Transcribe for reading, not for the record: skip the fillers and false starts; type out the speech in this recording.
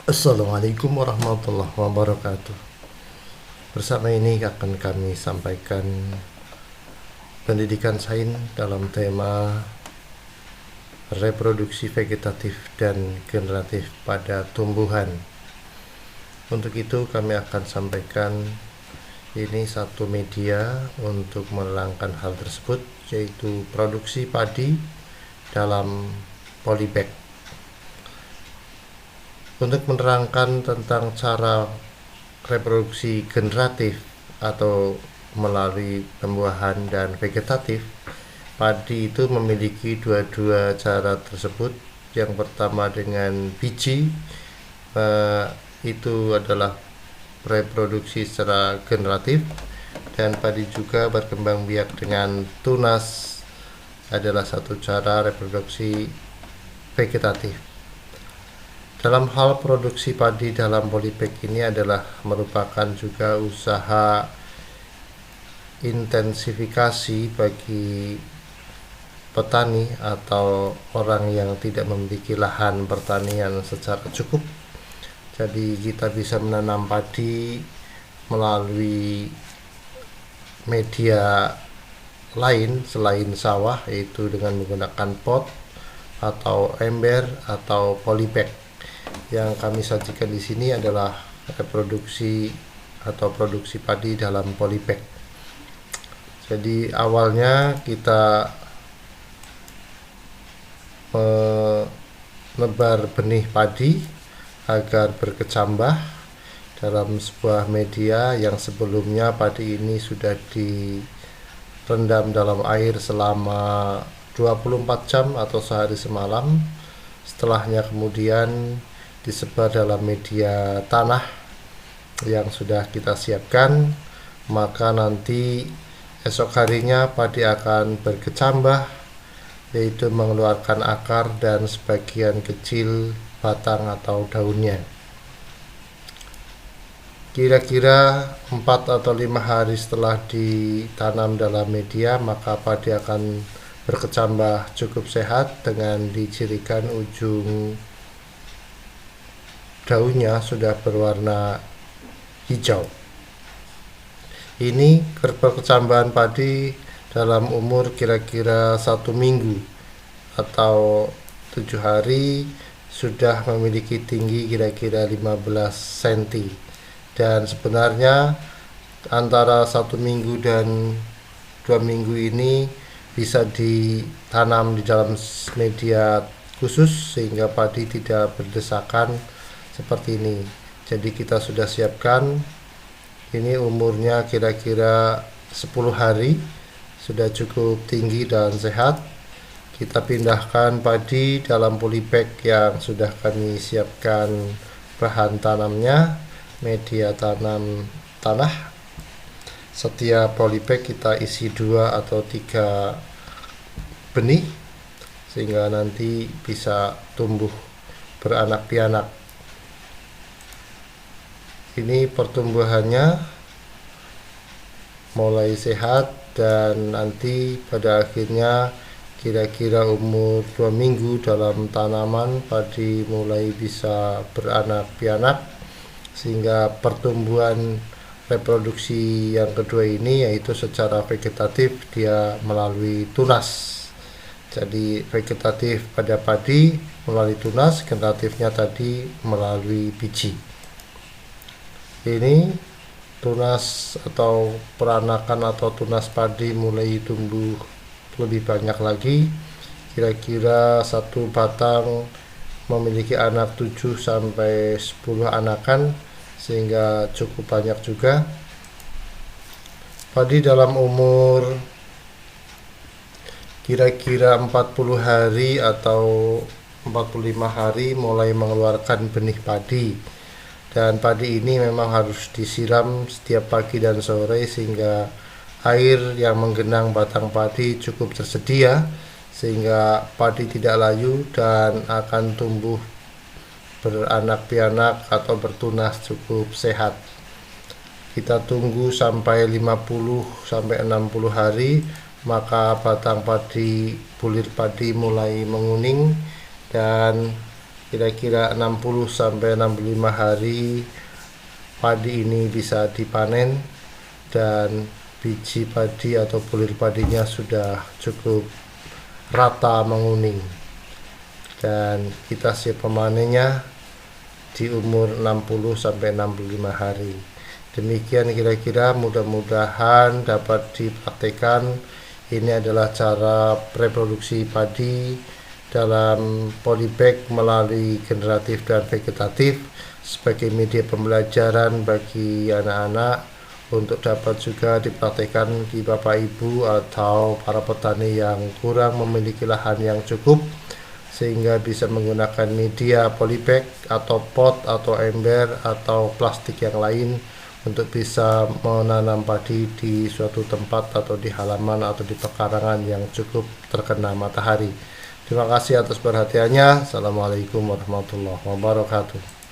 Assalamualaikum warahmatullahi wabarakatuh. Bersama ini akan kami sampaikan pendidikan sains dalam tema reproduksi vegetatif dan generatif pada tumbuhan. Untuk itu kami akan sampaikan ini satu media untuk menerangkan hal tersebut, yaitu produksi padi dalam polybag. Untuk menerangkan tentang cara reproduksi generatif atau melalui pembuahan dan vegetatif, padi itu memiliki dua cara tersebut. Yang pertama dengan biji, itu adalah reproduksi secara generatif, dan padi juga berkembang biak dengan tunas adalah satu cara reproduksi vegetatif. Dalam hal produksi padi dalam polybag ini adalah merupakan juga usaha intensifikasi bagi petani atau orang yang tidak memiliki lahan pertanian secara cukup. Jadi kita bisa menanam padi melalui media lain selain sawah, yaitu dengan menggunakan pot atau ember atau polybag. Yang kami sajikan di sini adalah reproduksi atau produksi padi dalam polybag. Jadi awalnya kita menebar benih padi agar berkecambah dalam sebuah media yang sebelumnya padi ini sudah direndam dalam air selama 24 jam atau sehari semalam. Setelahnya kemudian disebar dalam media tanah yang sudah kita siapkan, maka nanti esok harinya padi akan berkecambah, yaitu mengeluarkan akar dan sebagian kecil batang atau daunnya. Kira-kira 4 atau 5 hari setelah ditanam dalam media, maka padi akan berkecambah cukup sehat dengan dicirikan ujung daunnya sudah berwarna hijau. Ini perkecambahan padi dalam umur kira-kira 1 minggu atau 7 hari sudah memiliki tinggi kira-kira 15 cm, dan sebenarnya antara 1 minggu dan 2 minggu ini bisa ditanam di dalam media khusus sehingga padi tidak berdesakan seperti ini. Jadi kita sudah siapkan, ini umurnya kira-kira 10 hari, sudah cukup tinggi dan sehat. Kita pindahkan padi dalam polybag yang sudah kami siapkan bahan tanamnya, media tanam tanah. Setiap polybag kita isi 2 atau 3 benih sehingga nanti bisa tumbuh beranak pianak. Ini pertumbuhannya mulai sehat, dan nanti pada akhirnya kira-kira umur 2 minggu dalam tanaman padi mulai bisa beranak pianak, sehingga pertumbuhan reproduksi yang kedua ini yaitu secara vegetatif dia melalui tunas. Jadi vegetatif pada padi melalui tunas, generatifnya tadi melalui biji. Ini tunas atau peranakan atau tunas padi mulai tumbuh lebih banyak lagi. Kira-kira satu batang memiliki anak 7 sampai 10 anakan, sehingga cukup banyak juga. Padi dalam umur kira-kira 40 hari atau 45 hari mulai mengeluarkan benih padi, dan padi ini memang harus disiram setiap pagi dan sore sehingga air yang menggenang batang padi cukup tersedia, sehingga padi tidak layu dan akan tumbuh beranak pianak atau bertunas cukup sehat. Kita tunggu sampai 50 sampai 60 hari, maka batang padi, bulir padi mulai menguning dan kira-kira 60 sampai 65 hari padi ini bisa dipanen dan biji padi atau bulir padinya sudah cukup rata menguning, dan kita siap memanennya di umur 60 sampai 65 hari. Demikian kira-kira, mudah-mudahan dapat dipraktekkan. Ini adalah cara reproduksi padi dalam polybag melalui generatif dan vegetatif sebagai media pembelajaran bagi anak-anak untuk dapat juga dipraktekkan di Bapak Ibu atau para petani yang kurang memiliki lahan yang cukup, sehingga bisa menggunakan media polybag atau pot atau ember atau plastik yang lain untuk bisa menanam padi di suatu tempat atau di halaman atau di pekarangan yang cukup terkena matahari. Terima kasih atas perhatiannya. Assalamualaikum warahmatullahi wabarakatuh.